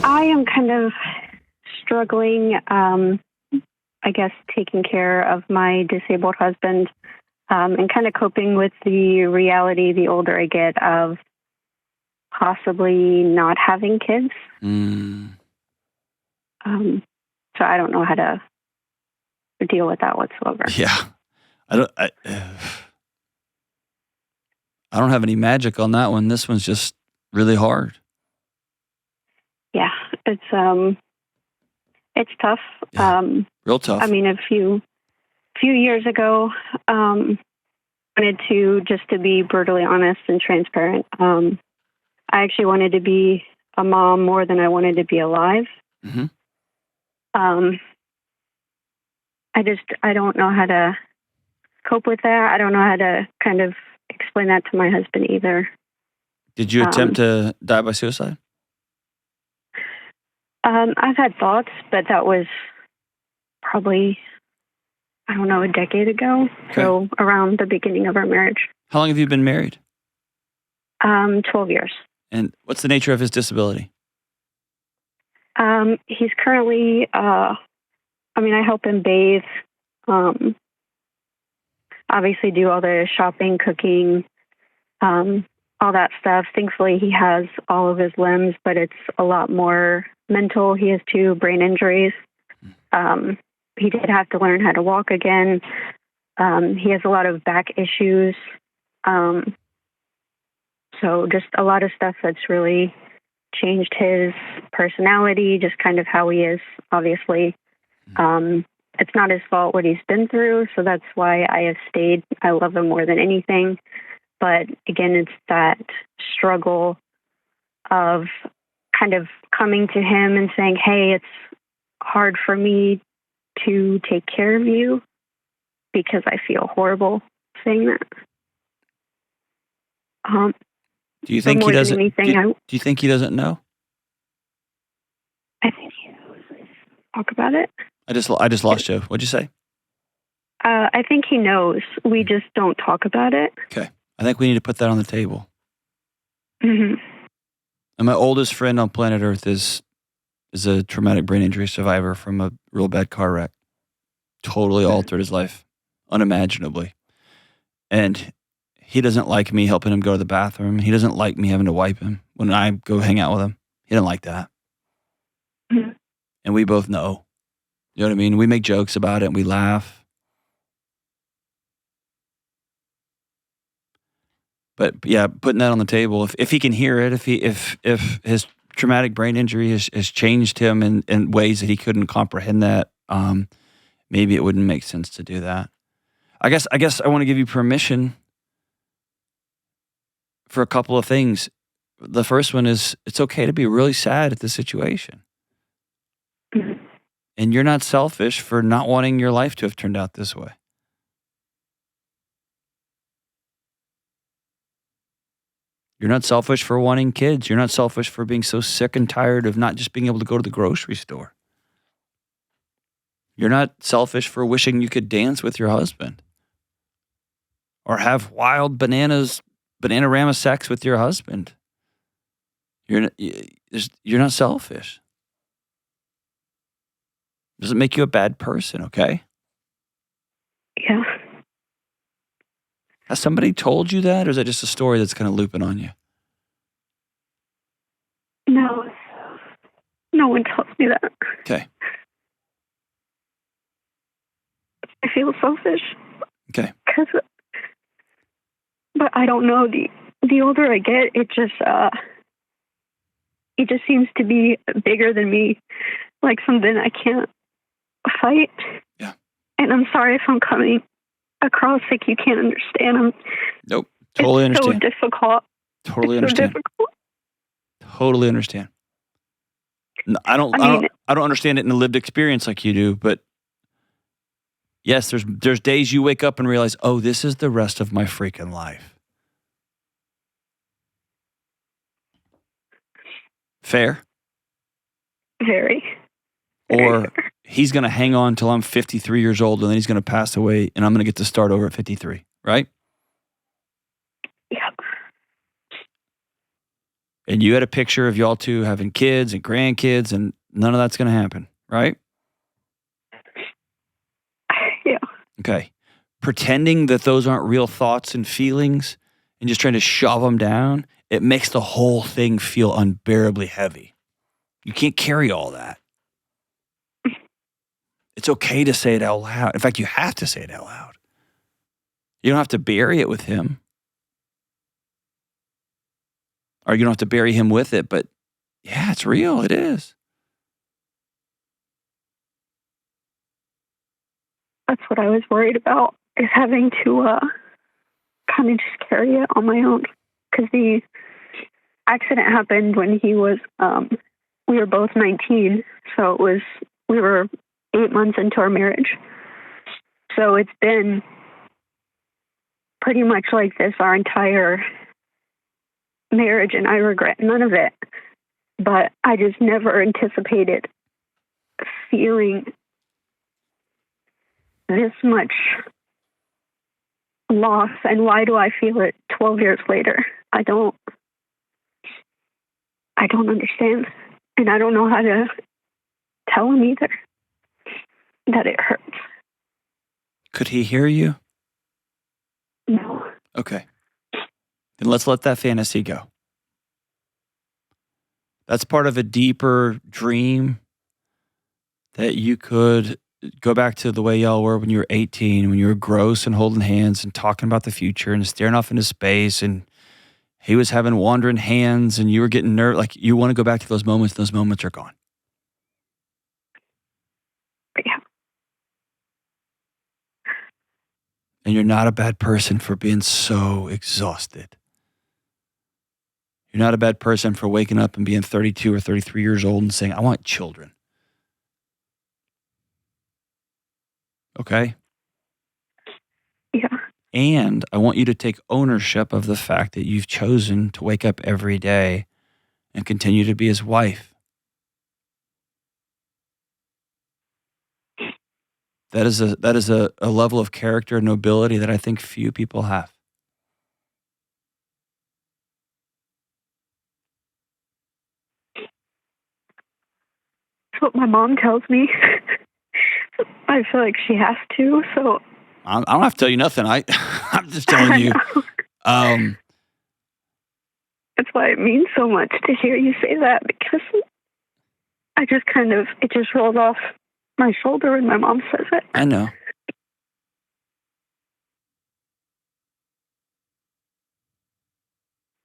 I am kind of struggling, I guess, taking care of my disabled husband and kind of coping with the reality the older I get of possibly not having kids. So I don't know how to deal with that whatsoever. Yeah. I don't have any magic on that one. This one's just really hard. Yeah, it's tough. Yeah, real tough. I mean, a few years ago, wanted to, just to be brutally honest and transparent, I actually wanted to be a mom more than I wanted to be alive. Mm-hmm. I don't know how to cope with that. I don't know how to kind of explain that to my husband either. Did you attempt to die by suicide? I've had thoughts, but that was probably, I don't know, a decade ago. Okay. So around the beginning of our marriage. How long have you been married? 12 years. And what's the nature of his disability? He's currently, I help him bathe, obviously do all the shopping, cooking, all that stuff. Thankfully, he has all of his limbs, but it's a lot more mental. He has 2 brain injuries. He did have to learn how to walk again. He has a lot of back issues. So just a lot of stuff that's really changed his personality, just kind of how he is, obviously. It's not his fault what he's been through, so that's why I have stayed. I love him more than anything. But again, it's that struggle of kind of coming to him and saying, hey, it's hard for me to take care of you because I feel horrible saying that. Do you think he doesn't? Do you think he doesn't know? I think he knows. Talk about it. I just lost you. What'd you say? I think he knows. We just don't talk about it. Okay. I think we need to put that on the table. Mm-hmm. And my oldest friend on planet Earth is a traumatic brain injury survivor from a real bad car wreck. Totally altered his life, unimaginably. And he doesn't like me helping him go to the bathroom. He doesn't like me having to wipe him when I go hang out with him. He doesn't like that. Mm-hmm. And we both know. You know what I mean? We make jokes about it and we laugh. But yeah, putting that on the table, if he can hear it, if his traumatic brain injury has changed him in ways that he couldn't comprehend that, maybe it wouldn't make sense to do that. I guess I want to give you permission for a couple of things. The first one is it's okay to be really sad at the situation. Mm-hmm. And you're not selfish for not wanting your life to have turned out this way. You're not selfish for wanting kids. You're not selfish for being so sick and tired of not just being able to go to the grocery store. You're not selfish for wishing you could dance with your husband or have wild bananarama sex with your husband. You're not selfish. Doesn't make you a bad person, okay? Yeah. Has somebody told you that, or is that just a story that's kind of looping on you? No. No one tells me that. Okay. I feel selfish. Okay. But I don't know. The older I get, it just seems to be bigger than me, like something I can't fight. Yeah. And I'm sorry if I'm coming across like you can't understand. Nope. Totally understand. It's so difficult. Totally understand. So difficult. Totally understand. I don't understand it in a lived experience like you do, but yes, there's days you wake up and realize, oh, this is the rest of my freaking life. Fair? Very. Or he's going to hang on till I'm 53 years old and then he's going to pass away and I'm going to get to start over at 53, right? Yeah. And you had a picture of y'all two having kids and grandkids, and none of that's going to happen, right? Yeah. Okay. Pretending that those aren't real thoughts and feelings and just trying to shove them down, it makes the whole thing feel unbearably heavy. You can't carry all that. It's okay to say it out loud. In fact, you have to say it out loud. You don't have to bury it with him. Or you don't have to bury him with it, but yeah, it's real. It is. That's what I was worried about, is having to kind of just carry it on my own. Because the accident happened when he was, we were both 19. So we were 8 months into our marriage. So it's been pretty much like this our entire marriage, and I regret none of it. But I just never anticipated feeling this much loss. And why do I feel it 12 years later? I don't understand. And I don't know how to tell him either that it hurts. Could he hear you? No. Okay. Then let's let that fantasy go. That's part of a deeper dream that you could go back to the way y'all were when you were 18, when you were gross and holding hands and talking about the future and staring off into space, and he was having wandering hands and you were getting nervous. Like, you want to go back to those moments. Those moments are gone. Yeah. And you're not a bad person for being so exhausted. You're not a bad person for waking up and being 32 or 33 years old and saying, I want children. Okay? Yeah. And I want you to take ownership of the fact that you've chosen to wake up every day and continue to be his wife. That is a level of character and nobility that I think few people have. That's what my mom tells me. I feel like she has to, so. I don't have to tell you nothing. I'm just telling you. That's why it means so much to hear you say that, because I just it just rolls off my shoulder when my mom says it. I know.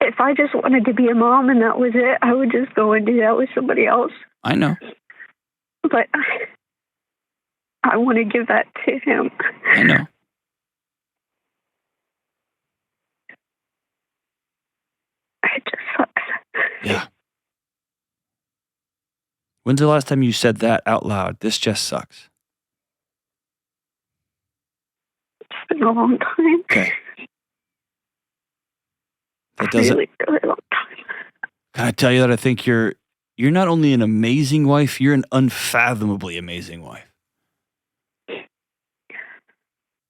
If I just wanted to be a mom and that was it, I would just go and do that with somebody else. I know. But I want to give that to him. I know. It just sucks. Yeah. When's the last time you said that out loud? This just sucks. It's been a long time. Okay. That doesn't. Really, really long time. Can I tell you that I think you're not only an amazing wife, you're an unfathomably amazing wife.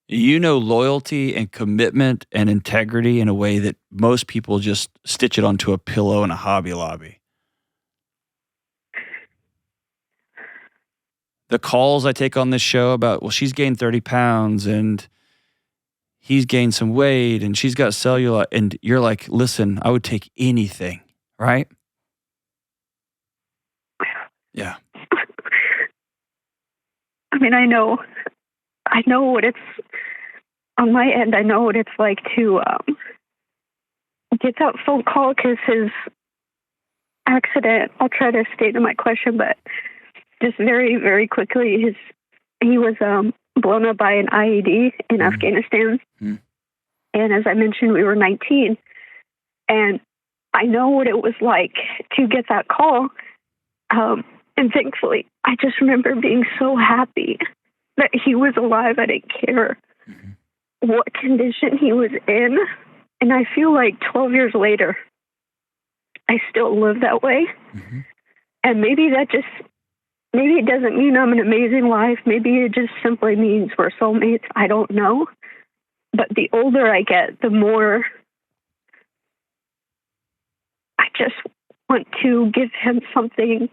You know loyalty and commitment and integrity in a way that most people just stitch it onto a pillow in a Hobby Lobby. The calls I take on this show about, well, she's gained 30 pounds and he's gained some weight and she's got cellulite, and you're like, listen, I would take anything, right? Yeah. I mean, I know what it's, on my end, I know what it's like to get that phone call, because his accident, I'll try to state in my question, but just very, very quickly, he was blown up by an IED in Afghanistan. Mm. And as I mentioned, we were 19. And I know what it was like to get that call. And thankfully, I just remember being so happy that he was alive. I didn't care what condition he was in. And I feel like 12 years later, I still live that way. Mm-hmm. And maybe it doesn't mean I'm an amazing wife. Maybe it just simply means we're soulmates. I don't know. But the older I get, the more I just want to give him something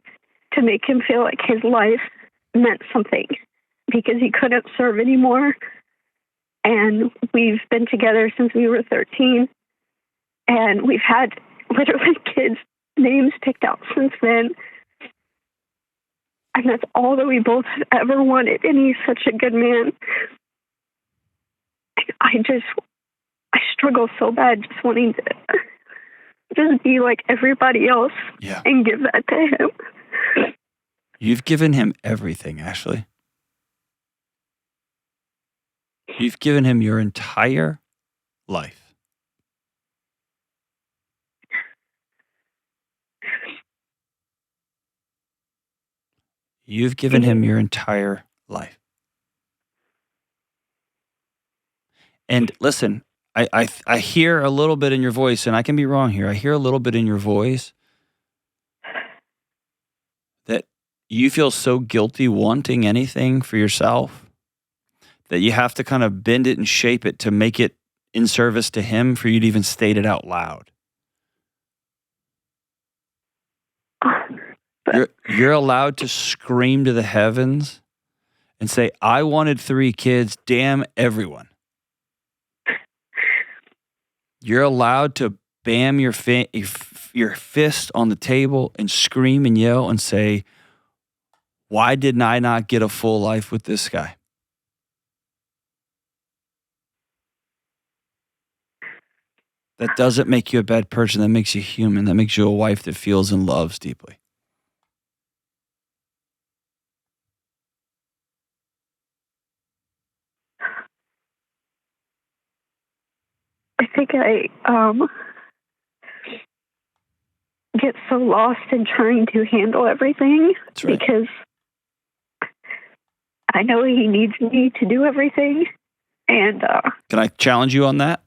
to make him feel like his life meant something, because he couldn't serve anymore. And we've been together since we were 13. And we've had literally kids' names picked out since then. And that's all that we both have ever wanted. And he's such a good man. I struggle so bad just wanting to just be like everybody else and give that to him. You've given him everything, Ashley. You've given him your entire life. You've given him your entire life. And listen, I hear a little bit in your voice, and I can be wrong here. I hear a little bit in your voice that you feel so guilty wanting anything for yourself that you have to kind of bend it and shape it to make it in service to him for you to even state it out loud. You're allowed to scream to the heavens and say, I wanted 3 kids, damn everyone. You're allowed to bam your fist on the table and scream and yell and say, why didn't I not get a full life with this guy? That doesn't make you a bad person. That makes you human. That makes you a wife that feels and loves deeply. I think I get so lost in trying to handle everything. That's right. Because I know he needs me to do everything. And can I challenge you on that?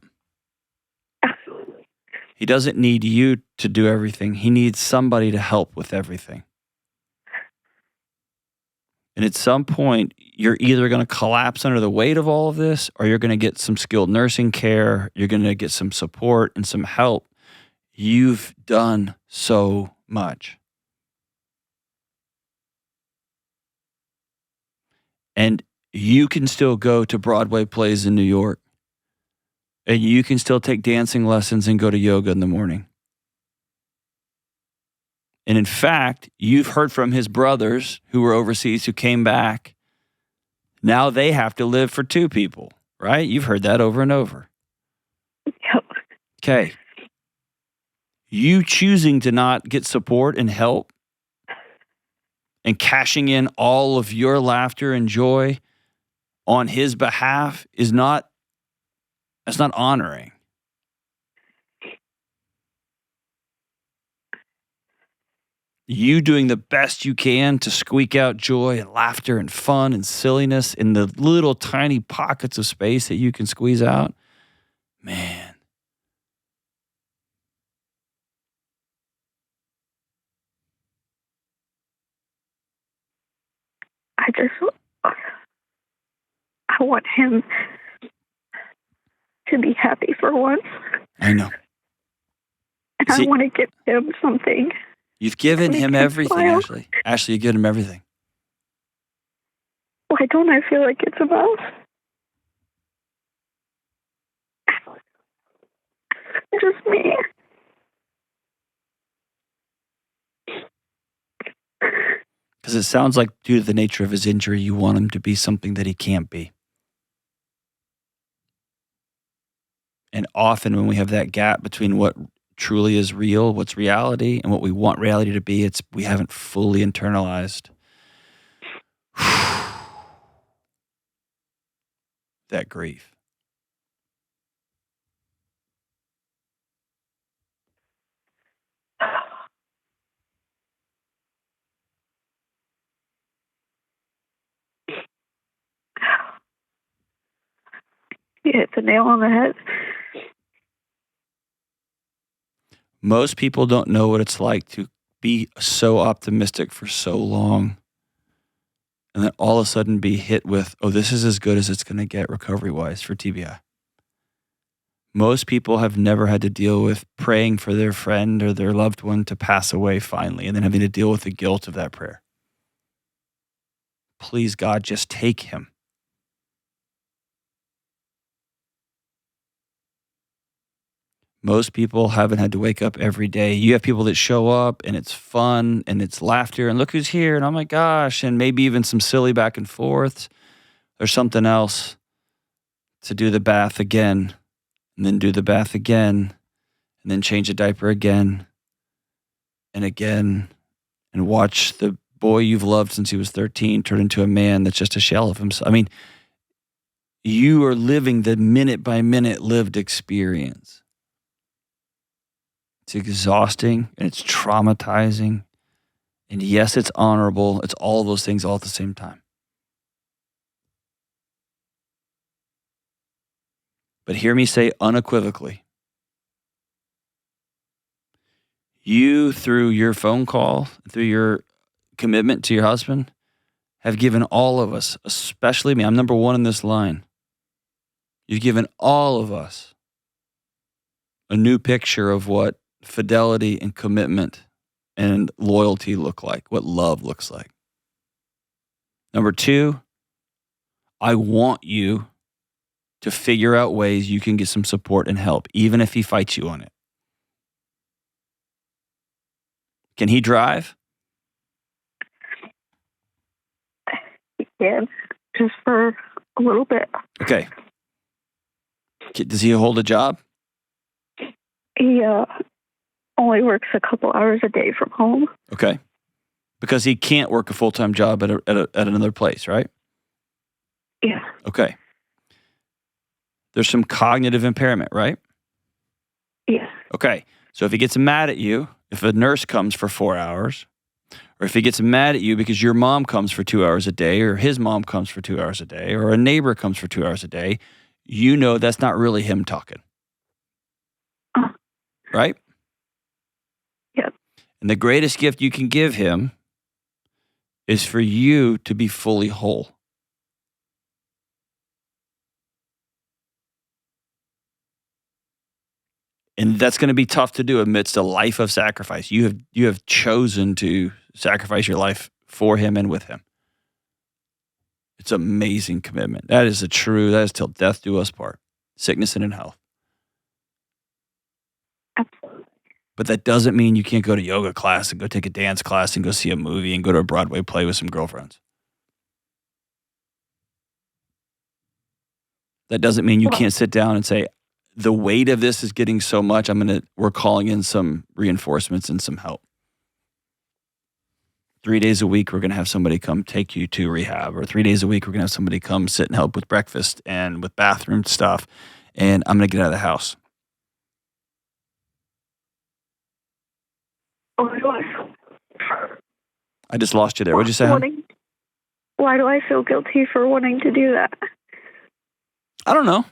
He doesn't need you to do everything. He needs somebody to help with everything. And at some point, you're either going to collapse under the weight of all of this, or you're going to get some skilled nursing care. You're going to get some support and some help. You've done so much. And you can still go to Broadway plays in New York. And you can still take dancing lessons and go to yoga in the morning. And in fact, you've heard from his brothers who were overseas who came back. Now they have to live for 2 people, right? You've heard that over and over. Yep. Okay. You choosing to not get support and help and cashing in all of your laughter and joy on his behalf that's not honoring. You doing the best you can to squeak out joy and laughter and fun and silliness in the little tiny pockets of space that you can squeeze out. Man. I want him to be happy for once. I know. And I want to give him something. You've given him everything, Ashley. Ashley, you've given him everything. Why don't I feel like it's enough? Just me. Because it sounds like due to the nature of his injury, you want him to be something that he can't be. And often when we have that gap between what truly is real, what's reality, and what we want reality to be, we haven't fully internalized that grief. You hit the nail on the head. Most people don't know what it's like to be so optimistic for so long and then all of a sudden be hit with, oh, this is as good as it's going to get recovery-wise for TBI. Most people have never had to deal with praying for their friend or their loved one to pass away finally, and then having to deal with the guilt of that prayer. Please, God, just take him. Most people haven't had to wake up every day. You have people that show up and it's fun and it's laughter and look who's here and oh my gosh, and maybe even some silly back and forth or something else to do the bath again and then do the bath again and then change a diaper again and again and watch the boy you've loved since he was 13 turn into a man that's just a shell of himself. I mean, you are living the minute by minute lived experience. It's exhausting and it's traumatizing. And yes, it's honorable. It's all of those things all at the same time. But hear me say unequivocally, you, through your phone call, through your commitment to your husband, have given all of us, especially me, I'm number one in this line. You've given all of us a new picture of what fidelity and commitment and loyalty look like, what love looks like. Number two, I want you to figure out ways you can get some support and help, even if he fights you on it. Can he drive? Yeah, just for a little bit. Okay. Does he hold a job? He only works a couple hours a day from home. Okay. Because he can't work a full-time job at another place, right? Yeah. Okay. There's some cognitive impairment, right? Yeah. Okay. So if he gets mad at you, if a nurse comes for 4 hours, or if he gets mad at you because your mom comes for 2 hours a day, or his mom comes for 2 hours a day, or a neighbor comes for 2 hours a day, you know that's not really him talking. Right? Yep. And the greatest gift you can give him is for you to be fully whole. And that's going to be tough to do amidst a life of sacrifice. You have chosen to sacrifice your life for him and with him. It's amazing commitment. That is till death do us part. Sickness and in health. Absolutely. But that doesn't mean you can't go to yoga class and go take a dance class and go see a movie and go to a Broadway play with some girlfriends. That doesn't mean you can't sit down and say, the weight of this is getting so much, we're calling in some reinforcements and some help. 3 days a week, we're going to have somebody come take you to rehab, or 3 days a week, we're going to have somebody come sit and help with breakfast and with bathroom stuff, and I'm going to get out of the house. I just lost you there. What'd you say, hon? Why do I feel guilty for wanting to do that? I don't know.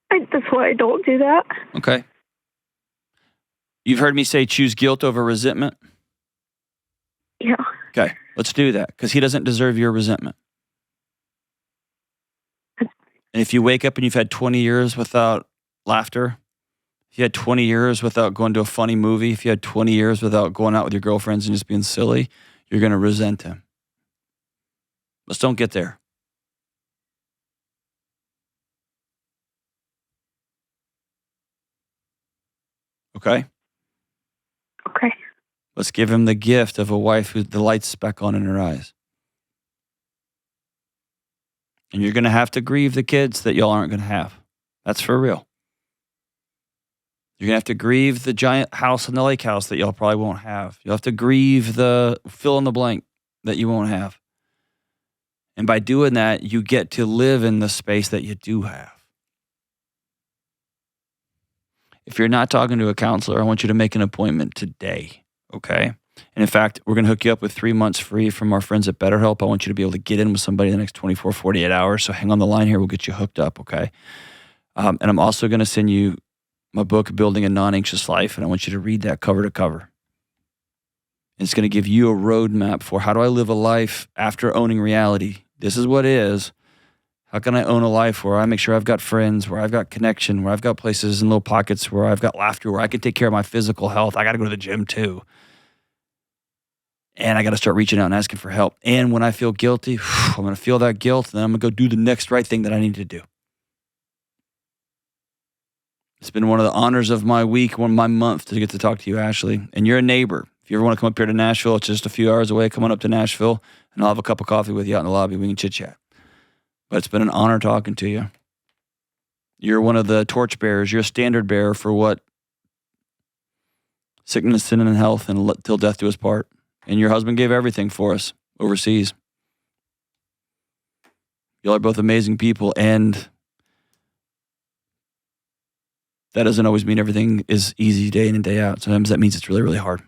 That's why I don't do that. Okay. You've heard me say choose guilt over resentment? Yeah. Okay, let's do that, because he doesn't deserve your resentment. And if you wake up and you've had 20 years without laughter, if you had 20 years without going to a funny movie, if you had 20 years without going out with your girlfriends and just being silly, you're going to resent him. Let's don't get there. Okay? Okay. Let's give him the gift of a wife who the light's back on in her eyes. And you're going to have to grieve the kids that y'all aren't going to have. That's for real. You're going to have to grieve the giant house in the lake house that y'all probably won't have. You'll have to grieve the fill in the blank that you won't have. And by doing that, you get to live in the space that you do have. If you're not talking to a counselor, I want you to make an appointment today, okay? And in fact, we're going to hook you up with 3 months free from our friends at BetterHelp. I want you to be able to get in with somebody in the next 24, 48 hours. So hang on the line here. We'll get you hooked up, okay? And I'm also going to send you my book, Building a Non-Anxious Life, and I want you to read that cover to cover. And it's going to give you a roadmap for how do I live a life after owning reality. This is what is. How can I own a life where I make sure I've got friends, where I've got connection, where I've got places and little pockets where I've got laughter, where I can take care of my physical health? I got to go to the gym too. And I got to start reaching out and asking for help. And when I feel guilty, I'm going to feel that guilt, and then I'm going to go do the next right thing that I need to do. It's been one of the honors of my week, one of my month to get to talk to you, Ashley. And you're a neighbor. If you ever want to come up here to Nashville, it's just a few hours away. Come on up to Nashville, and I'll have a cup of coffee with you out in the lobby. We can chit-chat. But it's been an honor talking to you. You're one of the torchbearers. You're a standard bearer for what sickness, sin, and health, and till death do us part. And your husband gave everything for us overseas. Y'all are both amazing people, and that doesn't always mean everything is easy day in and day out. Sometimes that means it's really, really hard.